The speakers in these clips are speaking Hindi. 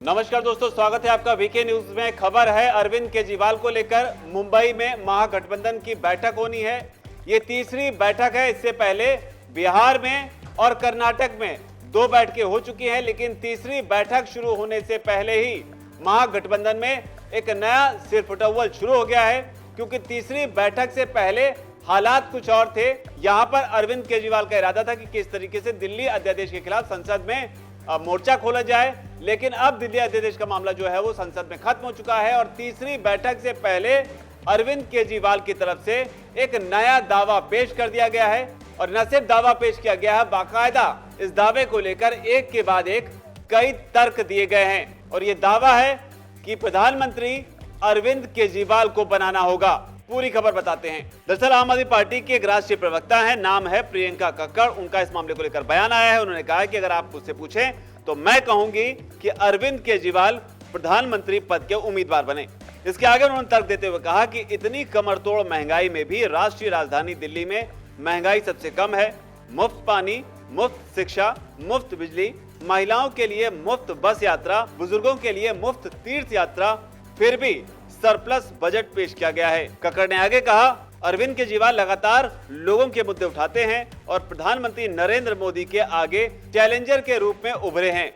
नमस्कार दोस्तों, स्वागत है आपका वीके न्यूज में। खबर है अरविंद केजरीवाल को लेकर मुंबई में महागठबंधन की बैठक होनी है। ये तीसरी बैठक है। इससे पहले बिहार में और कर्नाटक में 2 बैठकें हो चुकी हैं, लेकिन तीसरी बैठक शुरू होने से पहले ही महागठबंधन में एक नया सिरफुटअव्वल शुरू हो गया है, क्योंकि तीसरी बैठक से पहले हालात कुछ और थे। यहां पर अरविंद केजरीवाल का इरादा था कि किस तरीके से दिल्ली अध्यादेश के खिलाफ संसद में मोर्चा खोला जाए, लेकिन अब दिल्ली अध्यादेश का मामला जो है वो संसद में खत्म हो चुका है और तीसरी बैठक से पहले अरविंद केजरीवाल की तरफ से एक नया दावा पेश कर दिया गया है। और न सिर्फ दावा पेश किया गया है, बाकायदा इस दावे को लेकर एक के बाद एक कई तर्क दिए गए हैं और ये दावा है कि प्रधानमंत्री अरविंद केजरीवाल को बनाना होगा। पूरी खबर बताते हैं। दरअसल आम आदमी पार्टी के एक राष्ट्रीय प्रवक्ता हैं, नाम है प्रियंका कक्कड़। उनका इस मामले को लेकर बयान आया है। उन्होंने कहा कि अगर आप मुझसे पूछें तो मैं कहूंगी कि अरविंद केजरीवाल प्रधानमंत्री पद के उम्मीदवार बने। इसके आगे उन्होंने तर्क देते हुए कहा कि इतनी कमरतोड़ महंगाई में भी राष्ट्रीय राजधानी दिल्ली में महंगाई सबसे कम है। मुफ्त पानी, मुफ्त शिक्षा, मुफ्त बिजली, महिलाओं के लिए मुफ्त बस यात्रा, बुजुर्गों के लिए मुफ्त तीर्थ यात्रा, फिर भी सरप्लस बजट पेश किया गया है। कक्कड़ ने आगे कहा, अरविंद केजरीवाल लगातार लोगों के मुद्दे उठाते हैं और प्रधानमंत्री नरेंद्र मोदी के आगे चैलेंजर के रूप में उभरे हैं,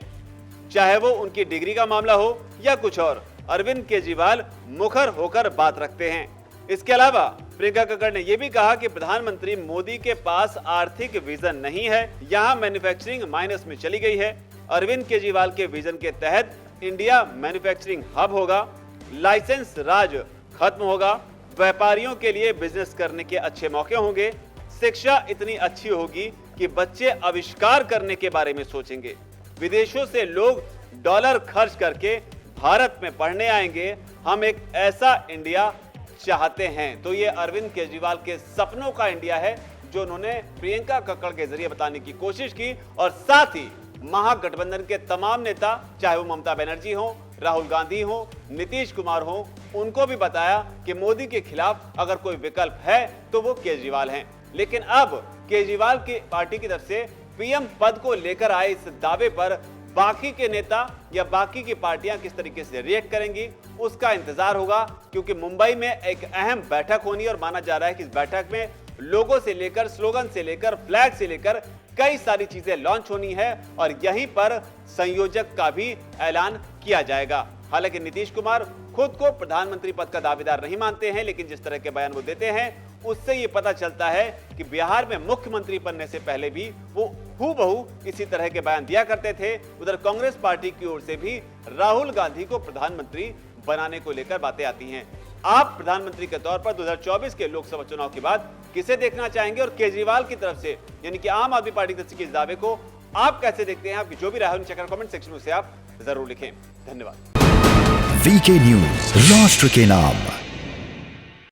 चाहे वो उनकी डिग्री का मामला हो या कुछ और। अरविंद केजरीवाल मुखर होकर बात रखते हैं। इसके अलावा प्रियंका कक्कड़ ने यह भी कहा कि प्रधानमंत्री मोदी के पास आर्थिक विजन नहीं है, यहाँ मैन्युफैक्चरिंग माइनस में चली गई है। अरविंद केजरीवाल के विजन के तहत इंडिया मैन्युफैक्चरिंग हब होगा, लाइसेंस राज खत्म होगा, व्यापारियों के लिए बिजनेस करने के अच्छे मौके होंगे, शिक्षा इतनी अच्छी होगी कि बच्चे आविष्कार करने के बारे में सोचेंगे, विदेशों से लोग डॉलर खर्च करके भारत में पढ़ने आएंगे। हम एक ऐसा इंडिया चाहते हैं। तो ये अरविंद केजरीवाल के सपनों का इंडिया है जो उन्होंने प्रियंका कक्कड़ के जरिए बताने की कोशिश की और साथ ही महागठबंधन के तमाम नेता, चाहे वो ममता बनर्जी हो, राहुल गांधी हो, नीतीश कुमार हो, उनको भी बताया कि मोदी के खिलाफ अगर कोई विकल्प है तो वो केजरीवाल हैं। लेकिन अब केजरीवाल की पार्टी की तरफ से पीएम पद को लेकर आए इस दावे पर बाकी के नेता या बाकी की पार्टियां किस तरीके से रिएक्ट करेंगी, उसका इंतजार होगा, क्योंकि मुंबई में एक अहम बैठक होनी और माना जा रहा है कि इस बैठक में लोगों से लेकर, स्लोगन से लेकर, फ्लैग से लेकर कई सारी चीजें लॉन्च होनी है और यहीं पर संयोजक का भी ऐलान किया जाएगा। हालांकि नीतीश कुमार खुद को प्रधानमंत्री पद का दावेदार नहीं मानते हैं, लेकिन जिस तरह के बयान वो देते हैं उससे ये पता चलता है कि बिहार में मुख्यमंत्री बनने से पहले भी वो हूबहू इसी तरह के बयान दिया करते थे। उधर कांग्रेस पार्टी की ओर से भी राहुल गांधी को प्रधानमंत्री बनाने को लेकर बातें आती हैं। आप प्रधानमंत्री के तौर पर 2024 के लोकसभा चुनाव के बाद किसे देखना चाहेंगे और केजरीवाल की तरफ से यानी कि आम आदमी पार्टी की तरफ से इस दावे को आप कैसे देखते हैं? आपकी जो भी राय है कमेंट सेक्शन में से आप जरूर लिखें। धन्यवाद। वीके न्यूज, राष्ट्र के नाम।